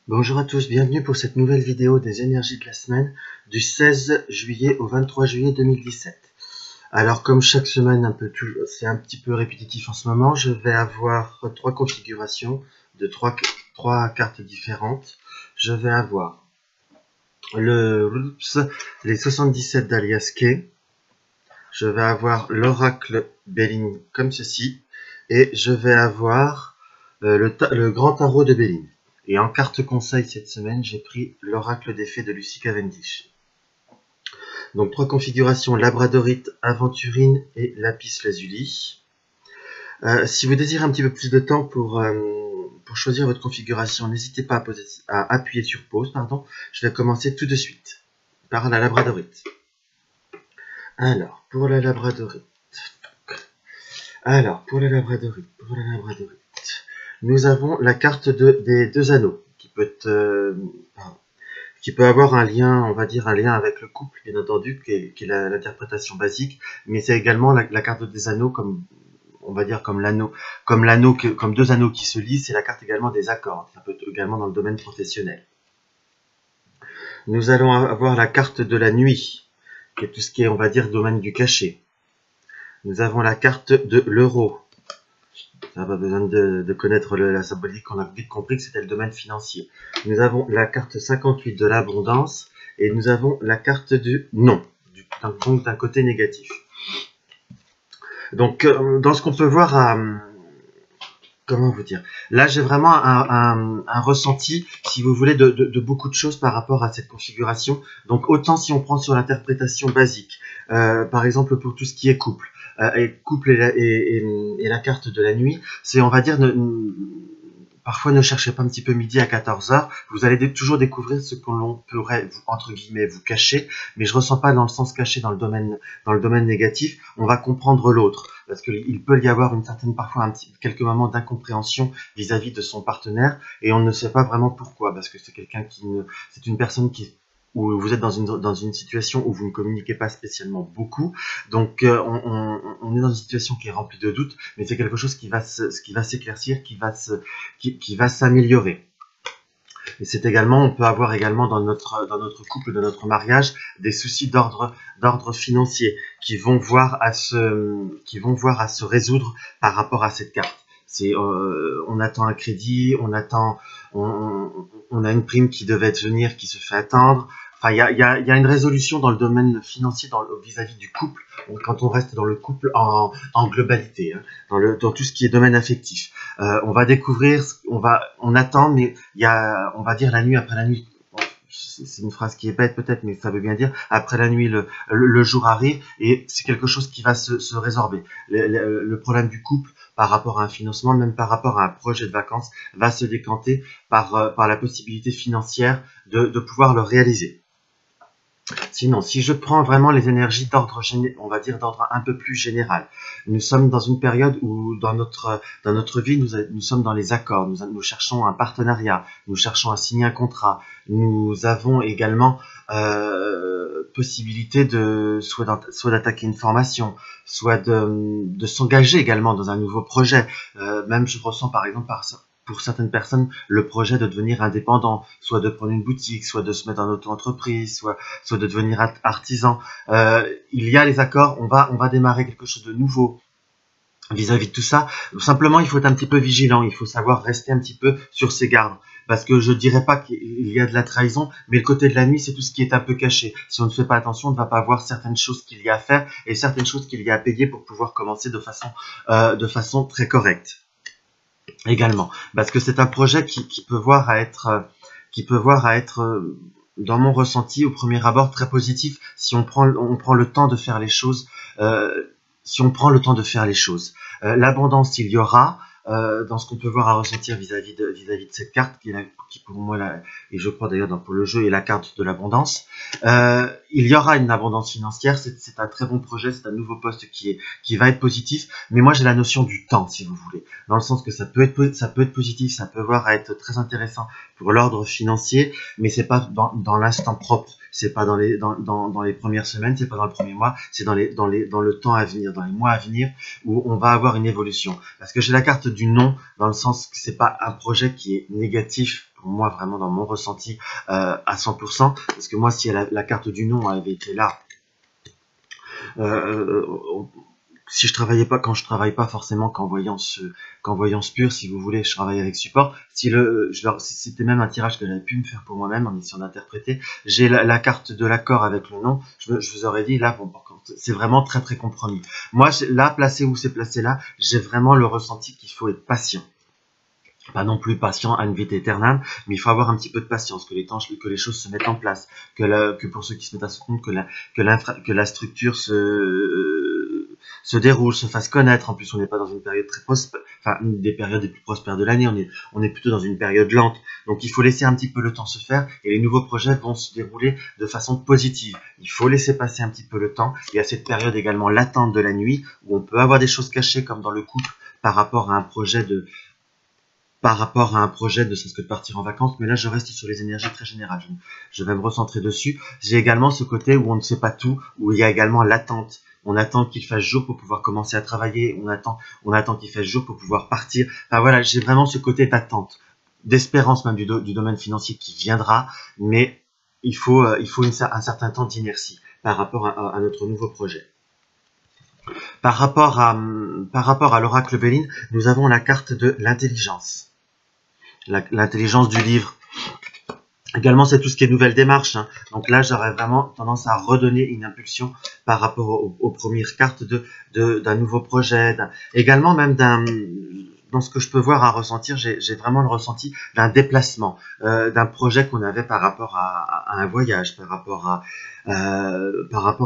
Bonjour à tous, bienvenue pour cette nouvelle vidéo des énergies de la semaine du 16 juillet au 23 juillet 2017. Alors comme chaque semaine, c'est un petit peu répétitif en ce moment, je vais avoir trois configurations de trois cartes différentes. Je vais avoir les 77 d'Alias Kay, je vais avoir l'oracle Belling comme ceci, et je vais avoir le grand tarot de Belling. Et en carte conseil cette semaine, j'ai pris l'oracle des fées de Lucy Cavendish. Donc trois configurations, labradorite, aventurine et lapis lazuli. Si vous désirez un petit peu plus de temps pour choisir votre configuration, n'hésitez pas à appuyer sur pause. Je vais commencer tout de suite par la labradorite. Alors, pour la labradorite, nous avons la carte des deux anneaux, qui peut avoir un lien, on va dire un lien avec le couple, bien entendu, qui est l'interprétation basique, mais c'est également la carte des anneaux, comme on va dire comme deux anneaux qui se lient, c'est la carte également des accords. Ça peut être également dans le domaine professionnel. Nous allons avoir la carte de la nuit, qui est tout ce qui est, on va dire, domaine du cachet. Nous avons la carte de l'euro. Ça n'a pas besoin de connaître la symbolique, on a vite compris que c'était le domaine financier. Nous avons la carte 58 de l'abondance et nous avons la carte du non, donc d'un côté négatif. Donc, dans ce qu'on peut voir comment vous dire, là j'ai vraiment un ressenti, si vous voulez, de beaucoup de choses par rapport à cette configuration. Donc autant si on prend sur l'interprétation basique, par exemple pour tout ce qui est couple, et la carte de la nuit, c'est, on va dire, parfois ne cherchez pas un petit peu midi à 14h, vous allez toujours découvrir ce que l'on pourrait, entre guillemets, vous cacher, mais je ressens pas dans le sens caché dans le domaine négatif, on va comprendre l'autre, parce qu'il peut y avoir parfois quelques moments d'incompréhension vis-à-vis de son partenaire, et on ne sait pas vraiment pourquoi, parce que c'est c'est une personne où vous êtes dans une situation où vous ne communiquez pas spécialement beaucoup, donc on est dans une situation qui est remplie de doutes, mais c'est quelque chose qui va s'éclaircir, qui va s'améliorer. Et c'est également, on peut avoir également dans notre couple, dans notre mariage, des soucis d'ordre financier qui vont voir à se résoudre par rapport à cette carte. On attend un crédit, on a une prime qui devait venir, qui se fait attendre. Enfin, il y a une résolution dans le domaine financier vis-à-vis du couple, quand on reste dans le couple en globalité, hein, dans tout ce qui est domaine affectif. On va découvrir, on attend, mais on va dire la nuit après la nuit. C'est une phrase qui est bête peut-être, mais ça veut bien dire après la nuit, le jour arrive, et c'est quelque chose qui va se résorber. Le problème du couple par rapport à un financement, même par rapport à un projet de vacances, va se décanter par la possibilité financière de pouvoir le réaliser. Sinon, si je prends vraiment les énergies on va dire d'ordre un peu plus général, nous sommes dans une période où dans notre vie, nous sommes dans les accords, nous cherchons un partenariat, nous cherchons à signer un contrat, nous avons également possibilité soit d'attaquer une formation, soit de s'engager également dans un nouveau projet. Même je ressens par exemple pour certaines personnes, le projet de devenir indépendant, soit de prendre une boutique, soit de se mettre en auto-entreprise, soit de devenir artisan. Il y a les accords, on va démarrer quelque chose de nouveau vis-à-vis de tout ça. Simplement, il faut être un petit peu vigilant, il faut savoir rester un petit peu sur ses gardes. Parce que je dirais pas qu'il y a de la trahison, mais le côté de la nuit, c'est tout ce qui est un peu caché. Si on ne fait pas attention, on ne va pas voir certaines choses qu'il y a à faire et certaines choses qu'il y a à payer pour pouvoir commencer de façon très correcte. Également, parce que c'est un projet qui peut voir à être dans mon ressenti au premier abord très positif si on prend le temps de faire les choses. L'abondance, il y aura dans ce qu'on peut voir à ressentir vis-à-vis de cette carte qui pour moi et je crois d'ailleurs pour le jeu est la carte de l'abondance. Il y aura une abondance financière, c'est un très bon projet, c'est un nouveau poste qui va être positif, mais moi j'ai la notion du temps, si vous voulez, dans le sens que ça peut être positif, ça peut voir à être très intéressant pour l'ordre financier, mais c'est pas dans l'instant propre, c'est pas dans les premières semaines, c'est pas dans le premier mois, c'est dans le temps à venir, dans les mois à venir, où on va avoir une évolution. Parce que j'ai la carte du non, dans le sens que c'est pas un projet qui est négatif pour moi vraiment dans mon ressenti à 100%, parce que moi si la carte du non avait été là, si je travaillais pas, quand je travaille pas forcément qu'en voyance pure, si vous voulez, je travaille avec support. Si c'était même un tirage que j'avais pu me faire pour moi-même en essayant d'interpréter, j'ai la carte de l'accord avec le non. Je vous aurais dit là, bon, c'est vraiment très très compromis. Moi, là, placé où c'est placé là, j'ai vraiment le ressenti qu'il faut être patient. Pas non plus patient à une vita aeternam, mais il faut avoir un petit peu de patience, que les choses se mettent en place, que pour ceux qui se mettent à ce compte, que la structure se déroule, se fasse connaître. En plus, on n'est pas dans une période très prospère, enfin, une des périodes les plus prospères de l'année, on est plutôt dans une période lente. Donc, il faut laisser un petit peu le temps se faire, et les nouveaux projets vont se dérouler de façon positive. Il faut laisser passer un petit peu le temps. Il y a cette période également latente de la nuit, où on peut avoir des choses cachées, comme dans le couple, par rapport à un projet de ce que de partir en vacances, mais là je reste sur les énergies très générales, je vais me recentrer dessus. J'ai également ce côté où on ne sait pas tout, où il y a également l'attente. On attend qu'il fasse jour pour pouvoir commencer à travailler, on attend qu'il fasse jour pour pouvoir partir. Enfin voilà, j'ai vraiment ce côté d'attente, d'espérance même du domaine financier qui viendra, mais il faut un certain temps d'inertie par rapport à notre nouveau projet. Par rapport à l'oracle Béline, nous avons la carte de l'intelligence. L'intelligence du livre. Également, c'est tout ce qui est nouvelle démarche. Hein. Donc là, j'aurais vraiment tendance à redonner une impulsion par rapport aux premières cartes d'un nouveau projet. Également, même dans ce que je peux voir à ressentir, j'ai vraiment le ressenti d'un déplacement, d'un projet qu'on avait par rapport à un voyage, par rapport à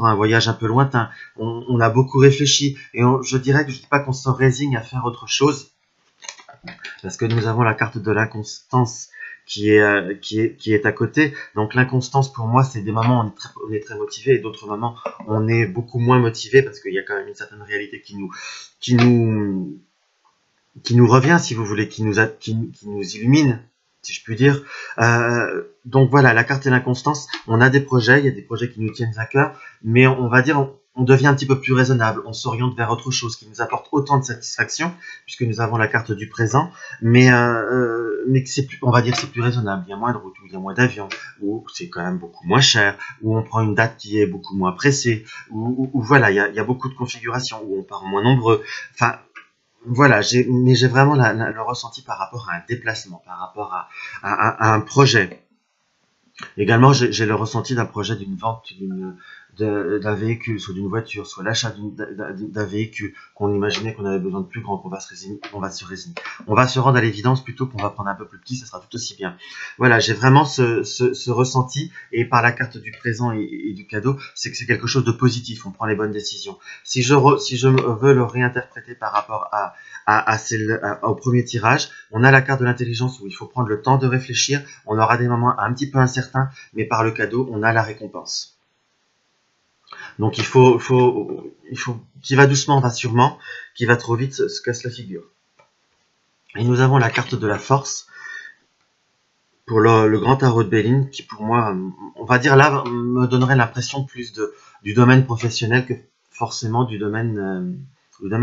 un voyage un peu lointain. On a beaucoup réfléchi et je dirais que je ne dis pas qu'on se résigne à faire autre chose, parce que nous avons la carte de l'inconstance qui est à côté. Donc l'inconstance pour moi, c'est des moments où on est très motivé et d'autres moments on est beaucoup moins motivé, parce qu'il y a quand même une certaine réalité qui nous revient, si vous voulez, qui nous illumine, si je puis dire. Donc voilà, la carte et l'inconstance, on a des projets, il y a des projets qui nous tiennent à cœur, mais on va dire, on devient un petit peu plus raisonnable, on s'oriente vers autre chose qui nous apporte autant de satisfaction, puisque nous avons la carte du présent, mais on va dire que c'est plus raisonnable, il y a moins de routes, il y a moins d'avions, ou c'est quand même beaucoup moins cher, ou on prend une date qui est beaucoup moins pressée, ou voilà, il y a beaucoup de configurations, où on part en moins nombreux, enfin, voilà, mais j'ai vraiment le ressenti par rapport à un déplacement, par rapport à un projet. Également, j'ai le ressenti d'un projet, d'une vente d'un véhicule, soit d'une voiture, soit l'achat d'un véhicule qu'on imaginait qu'on avait besoin de plus grand, qu'on va se résigner. On va se rendre à l'évidence plutôt qu'on va prendre un peu plus petit, ça sera tout aussi bien. Voilà, j'ai vraiment ce ressenti, et par la carte du présent et du cadeau, c'est que c'est quelque chose de positif, on prend les bonnes décisions. Si je veux le réinterpréter par rapport au premier tirage, on a la carte de l'intelligence où il faut prendre le temps de réfléchir, on aura des moments un petit peu incertains, mais par le cadeau, on a la récompense. Donc il faut qui va doucement, va sûrement, qui va trop vite se casse la figure. Et nous avons la carte de la force pour le grand tarot de Béline, qui pour moi, on va dire là, me donnerait l'impression plus du domaine professionnel que forcément du domaine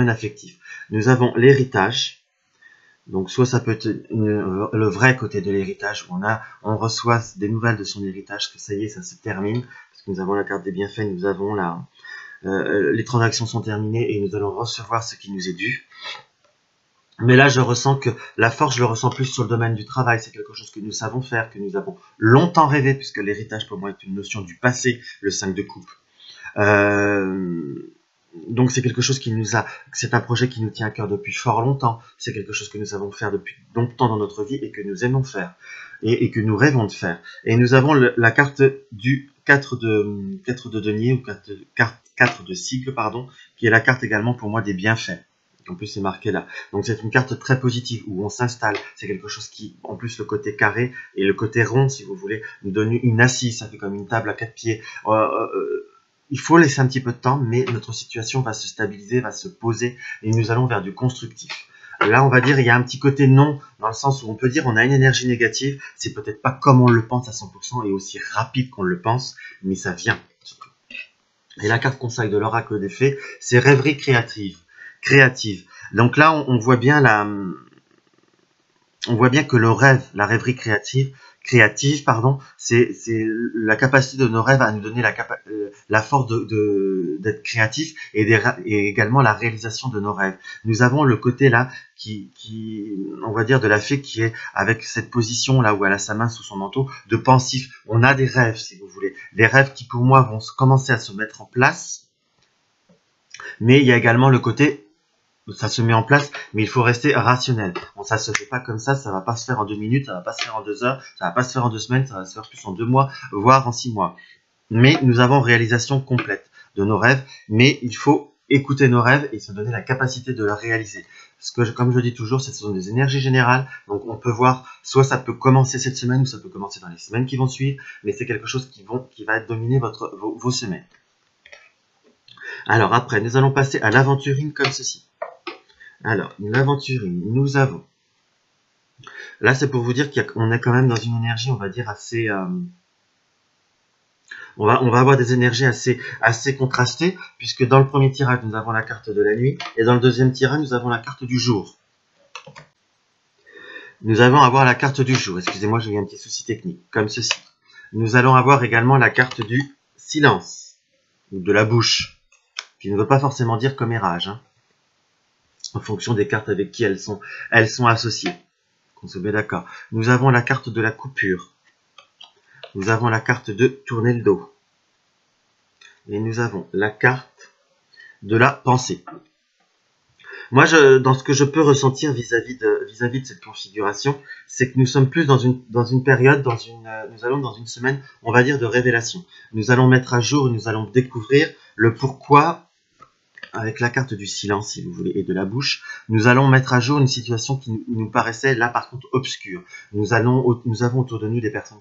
affectif. Nous avons l'héritage. Donc soit ça peut être le vrai côté de l'héritage, où on reçoit des nouvelles de son héritage, que ça y est, ça se termine, parce que nous avons la carte des bienfaits, nous avons les transactions sont terminées et nous allons recevoir ce qui nous est dû. Mais là, je ressens que la force, je le ressens plus sur le domaine du travail. C'est quelque chose que nous savons faire, que nous avons longtemps rêvé, puisque l'héritage pour moi est une notion du passé, le 5 de coupe. Donc c'est quelque chose c'est un projet qui nous tient à cœur depuis fort longtemps. C'est quelque chose que nous savons faire depuis longtemps dans notre vie et que nous aimons faire et que nous rêvons de faire. Et nous avons la carte du 4 de denier, ou 4 de sigle, pardon, qui est la carte également pour moi des bienfaits. En plus, c'est marqué là. Donc, c'est une carte très positive où on s'installe. C'est quelque chose qui, en plus, le côté carré et le côté rond, si vous voulez, nous donne une assise. Ça fait comme une table à 4 pieds. Il faut laisser un petit peu de temps, mais notre situation va se stabiliser, va se poser, et nous allons vers du constructif. Là, on va dire, il y a un petit côté non, dans le sens où on peut dire on a une énergie négative. C'est peut-être pas comme on le pense à 100% et aussi rapide qu'on le pense, mais ça vient. Et la carte conseil de l'oracle des fées, c'est rêverie créative. Donc là, on voit bien on voit bien que le rêve, la rêverie créative, pardon, c'est la capacité de nos rêves à nous donner la force d'être créatif et également la réalisation de nos rêves. Nous avons le côté là on va dire de la fée qui est avec cette position là où elle a sa main sous son manteau de pensif. On a des rêves, si vous voulez, des rêves qui pour moi vont commencer à se mettre en place, mais il y a également le côté ça se met en place, mais il faut rester rationnel. Bon, ça se fait pas comme ça va pas se faire en 2 minutes, ça va pas se faire en 2 heures, ça va pas se faire en 2 semaines, ça va se faire plus en 2 mois, voire en 6 mois. Mais nous avons réalisation complète de nos rêves, mais il faut écouter nos rêves et se donner la capacité de les réaliser. Parce que, comme je dis toujours, ce sont des énergies générales, donc on peut voir, soit ça peut commencer cette semaine, ou ça peut commencer dans les semaines qui vont suivre, mais c'est quelque chose qui va dominer vos semaines. Alors après, nous allons passer à l'aventurine comme ceci. Alors, l'aventurine, nous avons... Là, c'est pour vous dire qu'on est quand même dans une énergie, on va dire, assez... On va avoir des énergies assez contrastées, puisque dans le premier tirage, nous avons la carte de la nuit, et dans le deuxième tirage, nous avons la carte du jour. Nous allons avoir la carte du jour. Excusez-moi, j'ai eu un petit souci technique, comme ceci. Nous allons avoir également la carte du silence, ou de la bouche, qui ne veut pas forcément dire commérage, hein, en fonction des cartes avec qui elles sont associées. Qu'on se met d'accord. Nous avons la carte de la coupure. Nous avons la carte de tourner le dos. Et nous avons la carte de la pensée. Moi, dans ce que je peux ressentir vis-à-vis de cette configuration, c'est que nous sommes plus dans une période, nous allons dans une semaine, on va dire, de révélation. Nous allons mettre à jour, nous allons découvrir le pourquoi, avec la carte du silence, si vous voulez, et de la bouche, nous allons mettre à jour une situation qui nous paraissait, là, par contre, obscure. Nous avons autour de nous des personnes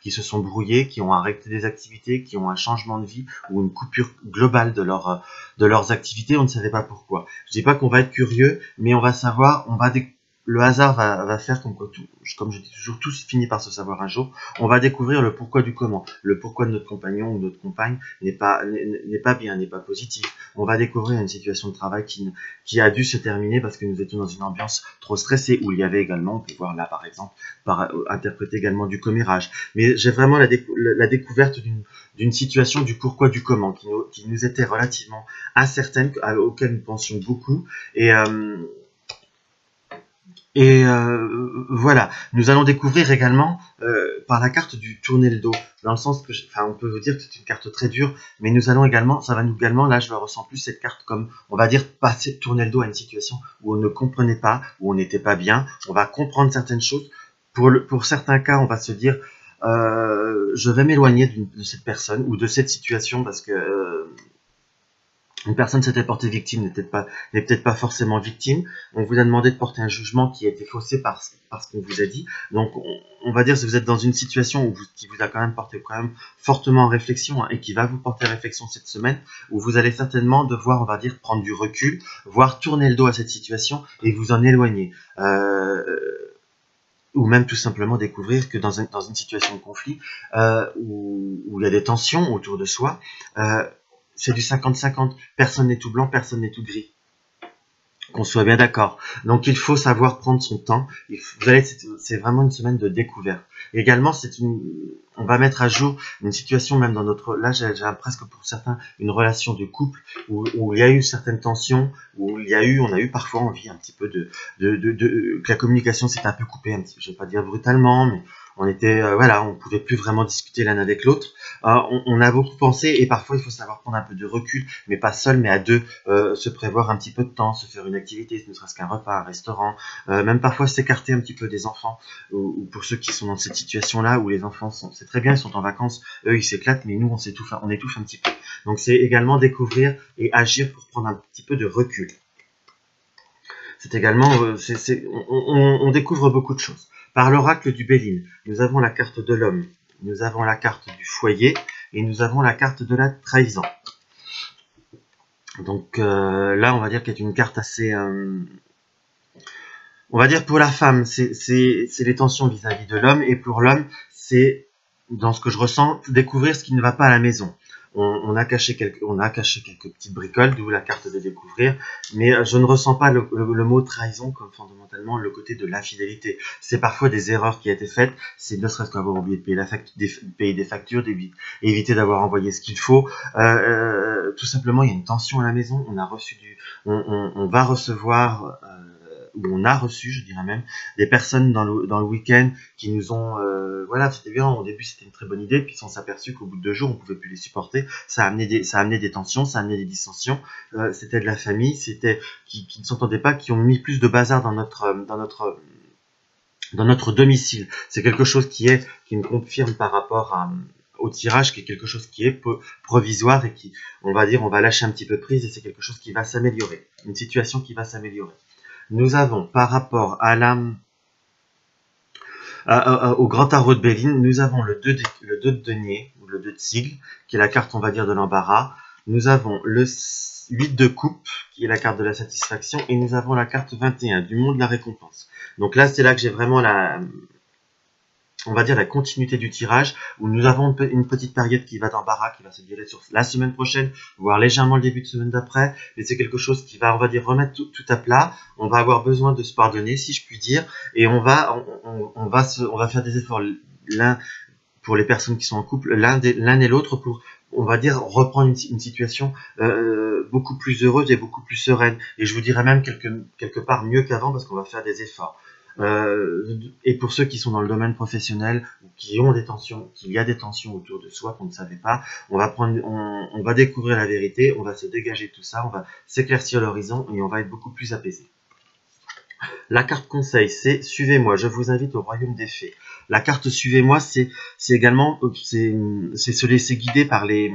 qui se sont brouillées, qui ont arrêté des activités, qui ont un changement de vie ou une coupure globale de leurs activités, on ne savait pas pourquoi. Je dis pas qu'on va être curieux, mais on va savoir, le hasard va faire comme je dis toujours, tout finit par se savoir un jour. On va découvrir le pourquoi du comment. Le pourquoi de notre compagnon ou notre compagne n'est pas bien, n'est pas positif. On va découvrir une situation de travail qui a dû se terminer parce que nous étions dans une ambiance trop stressée, où il y avait également, on peut voir là par exemple, interpréter également du commérage. Mais j'ai vraiment la découverte d'une situation du pourquoi du comment qui nous était relativement incertaine, auquel nous pensions beaucoup. Et voilà, nous allons découvrir également par la carte du tourner le dos, dans le sens que, on peut vous dire que c'est une carte très dure, mais nous allons également, là je ressens plus cette carte comme, on va dire, tourner le dos à une situation où on ne comprenait pas, où on n'était pas bien, on va comprendre certaines choses. Pour certains cas, on va se dire, je vais m'éloigner de cette personne ou de cette situation parce que une personne s'était portée victime, n'est peut-être pas forcément victime. On vous a demandé de porter un jugement qui a été faussé par ce qu'on vous a dit. Donc, on va dire que vous êtes dans une situation qui vous a quand même porté fortement en réflexion, hein, et qui va vous porter réflexion cette semaine, où vous allez certainement devoir, on va dire, prendre du recul, voire tourner le dos à cette situation et vous en éloigner. Ou même tout simplement découvrir que dans une situation de conflit, où il y a des tensions autour de soi, c'est du 50-50. Personne n'est tout blanc, personne n'est tout gris. Qu'on soit bien d'accord. Donc il faut savoir prendre son temps. C'est vraiment une semaine de découverte. Et également, on va mettre à jour une situation même dans là j'ai presque pour certains une relation de couple où il y a eu certaines tensions, où on a eu parfois envie un petit peu que la communication s'est un peu coupée, je vais pas dire brutalement, mais on était, on pouvait plus vraiment discuter l'un avec l'autre. On a beaucoup pensé, et parfois il faut savoir prendre un peu de recul, mais pas seul, mais à deux, se prévoir un petit peu de temps, se faire une activité, ne serait-ce qu'un repas, un restaurant, même parfois s'écarter un petit peu des enfants, ou pour ceux qui sont dans cette situation-là, où les enfants c'est très bien, ils sont en vacances, eux ils s'éclatent, mais nous on étouffe un petit peu. Donc c'est également découvrir et agir pour prendre un petit peu de recul. C'est également, on découvre beaucoup de choses. Par l'oracle du Béline, nous avons la carte de l'homme, nous avons la carte du foyer, et nous avons la carte de la trahison. Donc là, on va dire qu'il y a une carte assez... on va dire pour la femme, c'est les tensions vis-à-vis de l'homme, et pour l'homme, c'est, dans ce que je ressens, découvrir ce qui ne va pas à la maison. on a caché quelques petites bricoles, d'où la carte de découvrir, mais je ne ressens pas le mot trahison comme fondamentalement le côté de l'infidélité. C'est parfois des erreurs qui ont été faites, c'est ne serait-ce qu'avoir oublié de payer des factures, éviter d'avoir envoyé ce qu'il faut. Tout simplement, il y a une tension à la maison, on va recevoir, ou on a reçu, je dirais même, des personnes dans le week-end qui nous ont, voilà, c'était bien, au début c'était une très bonne idée, puis on s'est aperçu qu'au bout de 2 jours, on pouvait plus les supporter, ça a amené des tensions, ça a amené des dissensions, c'était de la famille, qui ne s'entendaient pas, qui ont mis plus de bazar dans notre domicile. C'est quelque chose qui me confirme par rapport au tirage, qui est quelque chose qui est provisoire et qui, on va dire, on va lâcher un petit peu prise et c'est quelque chose qui va s'améliorer, une situation qui va s'améliorer. Nous avons, par rapport au grand tarot de Béline, nous avons le 2 de denier, ou le 2 de sigle, qui est la carte, on va dire, de l'embarras. Nous avons le 8 de coupe, qui est la carte de la satisfaction, et nous avons la carte 21, du monde de la récompense. Donc là, c'est là que j'ai vraiment on va dire la continuité du tirage, où nous avons une petite période qui va d'embarras, qui va se durer sur la semaine prochaine, voire légèrement le début de semaine d'après, mais c'est quelque chose qui va, on va dire, remettre tout à plat. On va avoir besoin de se pardonner, si je puis dire, et on va faire des efforts, l'un pour les personnes qui sont en couple, l'un et l'autre pour, on va dire, reprendre une situation beaucoup plus heureuse et beaucoup plus sereine. Et je vous dirais même quelque part mieux qu'avant, parce qu'on va faire des efforts. Et pour ceux qui sont dans le domaine professionnel ou qui ont qu'il y a des tensions autour de soi qu'on ne savait pas, on va découvrir la vérité, on va se dégager de tout ça, on va s'éclaircir l'horizon et on va être beaucoup plus apaisé. La carte conseil, c'est suivez-moi, je vous invite au royaume des fées. La carte suivez-moi, c'est également se laisser guider par les.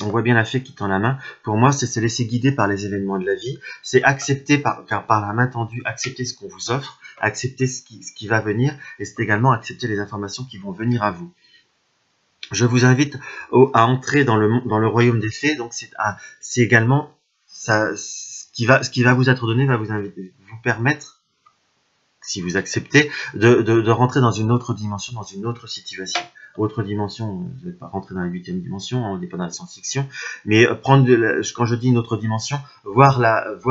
On voit bien la fée qui tend la main. Pour moi, c'est se laisser guider par les événements de la vie. C'est accepter par la main tendue, accepter ce qu'on vous offre, accepter ce qui va venir, et c'est également accepter les informations qui vont venir à vous. Je vous invite à entrer dans le royaume des fées. Donc c'est également ça, ce qui va vous être donné va vous permettre, si vous acceptez, de rentrer dans une autre dimension, dans une autre situation. Autre dimension, je ne vais pas rentrer dans la 8e dimension, on n'est pas dans la science-fiction, mais quand je dis une autre dimension, voir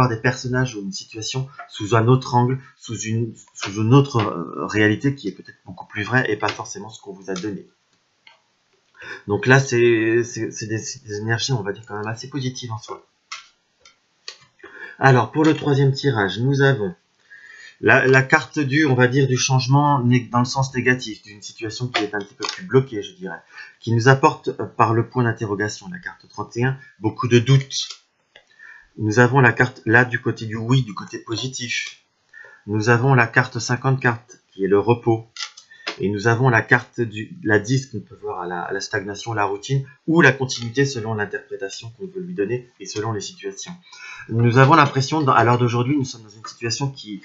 des personnages ou une situation sous un autre angle, sous une autre réalité qui est peut-être beaucoup plus vraie et pas forcément ce qu'on vous a donné. Donc là, c'est des énergies, on va dire, quand même assez positives en soi. Alors, pour le 3e tirage, nous avons la carte on va dire, du changement dans le sens négatif, d'une situation qui est un petit peu plus bloquée, je dirais, qui nous apporte par le point d'interrogation, la carte 31, beaucoup de doutes. Nous avons la carte là du côté du oui, du côté positif. Nous avons la carte 54, qui est le repos. Et nous avons la carte la 10 qu'on peut voir à la stagnation, la routine, ou la continuité selon l'interprétation qu'on veut lui donner et selon les situations. Nous avons l'impression, à l'heure d'aujourd'hui, nous sommes dans une situation qui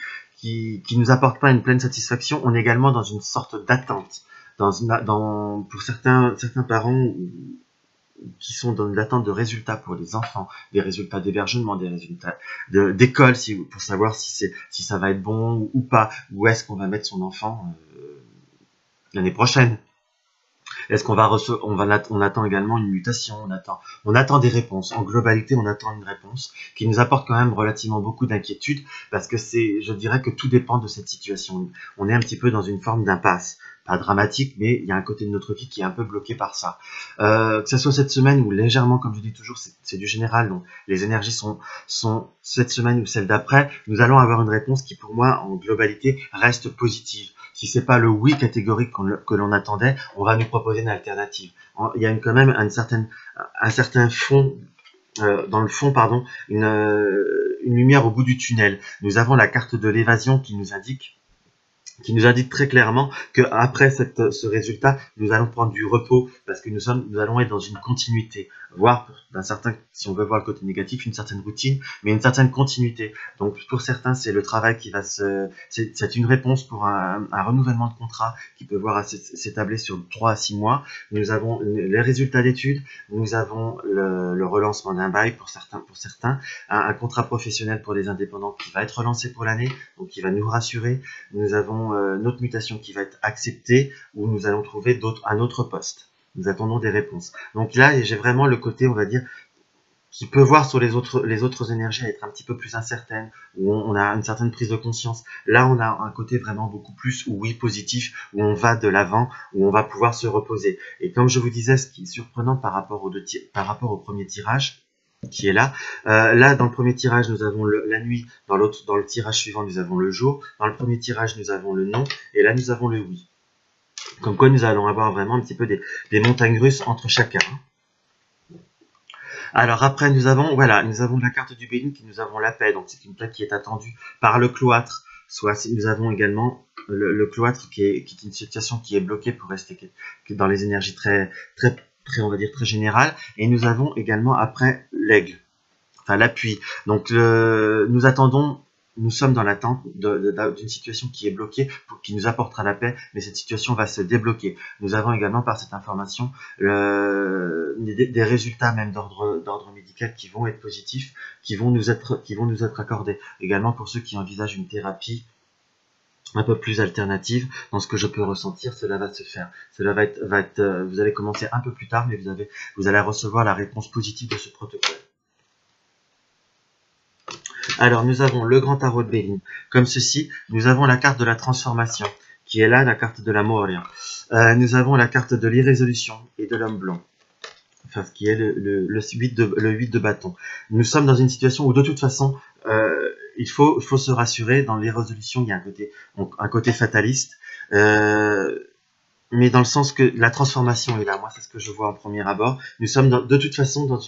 nous apporte pas une pleine satisfaction. On est également dans une sorte d'attente. Pour certains parents qui sont dans l'attente de résultats pour les enfants, des résultats d'hébergement, des résultats d'école, pour savoir si ça va être bon ou pas, où est-ce qu'on va mettre son enfant l'année prochaine. Est-ce qu'on on attend également une mutation, on attend des réponses. En globalité, on attend une réponse qui nous apporte quand même relativement beaucoup d'inquiétude parce que je dirais que tout dépend de cette situation. On est un petit peu dans une forme d'impasse. Pas dramatique, mais il y a un côté de notre vie qui est un peu bloqué par ça. Que ce soit cette semaine ou légèrement, comme je dis toujours, c'est du général, donc les énergies sont cette semaine ou celle d'après, nous allons avoir une réponse qui, pour moi, en globalité, reste positive. Si c'est pas le oui catégorique que l'on attendait, on va nous proposer une alternative. Il y a quand même un certain fond, dans le fond, pardon, une lumière au bout du tunnel. Nous avons la carte de l'évasion qui nous indique très clairement qu'après ce résultat, nous allons prendre du repos parce que nous allons être dans une continuité, voire si on veut voir le côté négatif, une certaine routine, mais une certaine continuité. Donc pour certains, c'est le travail qui va c'est une réponse pour un renouvellement de contrat qui peut s'établir sur 3 à 6 mois. Nous avons les résultats d'études, nous avons le relancement d'un bail pour certains, un contrat professionnel pour les indépendants qui va être relancé pour l'année, donc qui va nous rassurer. Nous avons notre mutation qui va être acceptée, où nous allons trouver un autre poste. Nous attendons des réponses. Donc là, j'ai vraiment le côté, on va dire, qui peut voir sur les autres énergies à être un petit peu plus incertaine, où on a une certaine prise de conscience. Là, on a un côté vraiment beaucoup plus, oui, positif, où on va de l'avant, où on va pouvoir se reposer. Et comme je vous disais, ce qui est surprenant par rapport au premier tirage, qui est là, là, dans le premier tirage, nous avons la nuit, dans le tirage suivant, nous avons le jour, dans le premier tirage, nous avons le non, et là, nous avons le oui. Comme quoi, nous allons avoir vraiment un petit peu des montagnes russes entre chacun. Alors après, nous avons la carte du béni, qui nous avons la paix, donc c'est une plaque qui est attendue par le cloître. Soit nous avons également le cloître qui est une situation qui est bloquée pour rester dans les énergies très, on va dire, très générales. Et nous avons également après l'aigle, enfin l'appui. Donc nous attendons. Nous sommes dans l'attente d'une situation qui est bloquée, qui nous apportera la paix, mais cette situation va se débloquer. Nous avons également par cette information des résultats même d'ordre médical qui vont être positifs, qui vont nous être accordés. Également pour ceux qui envisagent une thérapie un peu plus alternative, dans ce que je peux ressentir, cela va se faire. Cela va être vous allez commencer un peu plus tard, mais vous allez recevoir la réponse positive de ce protocole. Alors, nous avons le grand tarot de Béline, comme ceci. Nous avons la carte de la transformation, qui est là, la carte de la Moria. Nous avons la carte de l'irrésolution et de l'homme blanc, enfin, ce qui est le 8 de bâton. Nous sommes dans une situation où, de toute façon, il faut se rassurer. Dans l'irrésolution, il y a un côté fataliste. Mais dans le sens que la transformation est là, moi c'est ce que je vois en premier abord. Nous sommes de toute façon dans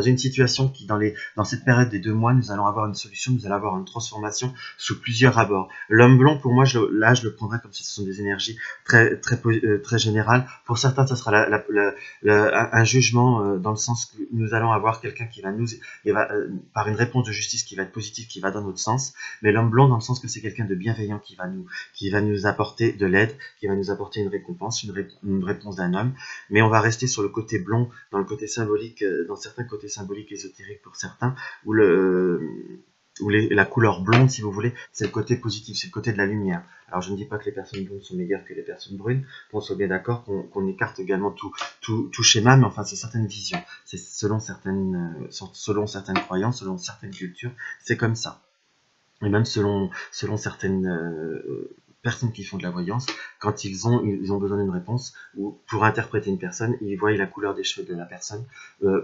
une situation qui, dans cette période des 2 mois, nous allons avoir une solution, nous allons avoir une transformation sous plusieurs abords. L'homme blond, pour moi, je le prendrais comme si ce sont des énergies très générales. Pour certains, ça sera un jugement dans le sens que nous allons avoir quelqu'un qui va par une réponse de justice qui va être positive, qui va dans notre sens. Mais l'homme blond, dans le sens que c'est quelqu'un de bienveillant qui va nous apporter de l'aide, qui va nous apporter une récompense, une réponse d'un homme, mais on va rester sur le côté blond, dans le côté symbolique, dans certains côtés symboliques ésotériques pour certains, où la couleur blonde, si vous voulez, c'est le côté positif, c'est le côté de la lumière. Alors je ne dis pas que les personnes blondes sont meilleures que les personnes brunes, qu'on soit bien d'accord, qu'on écarte également tout schéma, mais enfin c'est certaines visions, c'est selon certaines croyances, selon certaines cultures, c'est comme ça. Et même selon certaines personnes qui font de la voyance, quand ils ont besoin d'une réponse, ou pour interpréter une personne, ils voient la couleur des cheveux de la personne,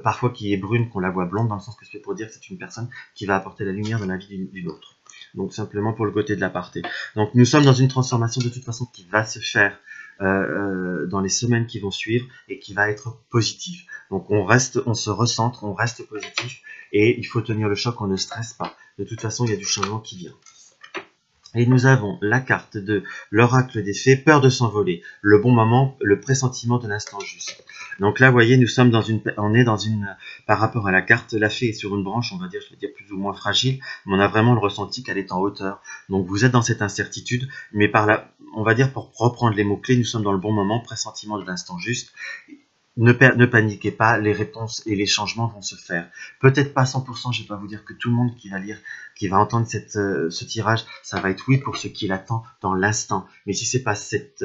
parfois qui est brune, qu'on la voit blonde, dans le sens que c'est pour dire que c'est une personne qui va apporter la lumière dans la vie d'une autre. Donc simplement pour le côté de l'aparté. Donc nous sommes dans une transformation de toute façon qui va se faire dans les semaines qui vont suivre et qui va être positive. Donc on se recentre, on reste positif et il faut tenir le choc, on ne stresse pas. De toute façon, il y a du changement qui vient. Et nous avons la carte de l'oracle des fées, peur de s'envoler, le bon moment, le pressentiment de l'instant juste. Donc là, vous voyez, on est par rapport à la carte, la fée est sur une branche, je vais dire plus ou moins fragile, mais on a vraiment le ressenti qu'elle est en hauteur. Donc vous êtes dans cette incertitude, mais on va dire, pour reprendre les mots-clés, nous sommes dans le bon moment, pressentiment de l'instant juste. Ne paniquez pas, les réponses et les changements vont se faire. Peut-être pas 100%, je ne vais pas vous dire que tout le monde qui va entendre ce tirage, ça va être oui pour ce qui l'attend dans l'instant. Mais si c'est pas cette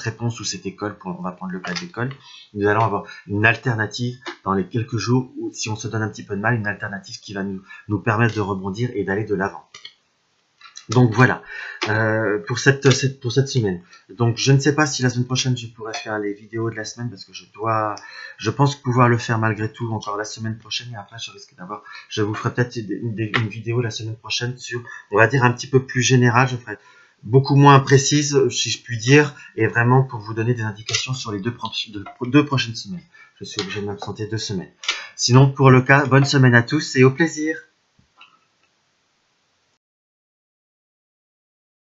réponse ou cette école, on va prendre le cas d'école, nous allons avoir une alternative dans les quelques jours où, si on se donne un petit peu de mal, une alternative qui va nous permettre de rebondir et d'aller de l'avant. Donc voilà, pour cette semaine. Donc je ne sais pas si la semaine prochaine je pourrai faire les vidéos de la semaine, parce que je pense pouvoir le faire malgré tout encore la semaine prochaine, et après je vous ferai peut-être une vidéo la semaine prochaine sur, on va dire, un petit peu plus général, je ferai beaucoup moins précise, si je puis dire, et vraiment pour vous donner des indications sur les deux prochaines semaines. Je suis obligé de m'absenter 2 semaines. Sinon, pour le cas, bonne semaine à tous et au plaisir.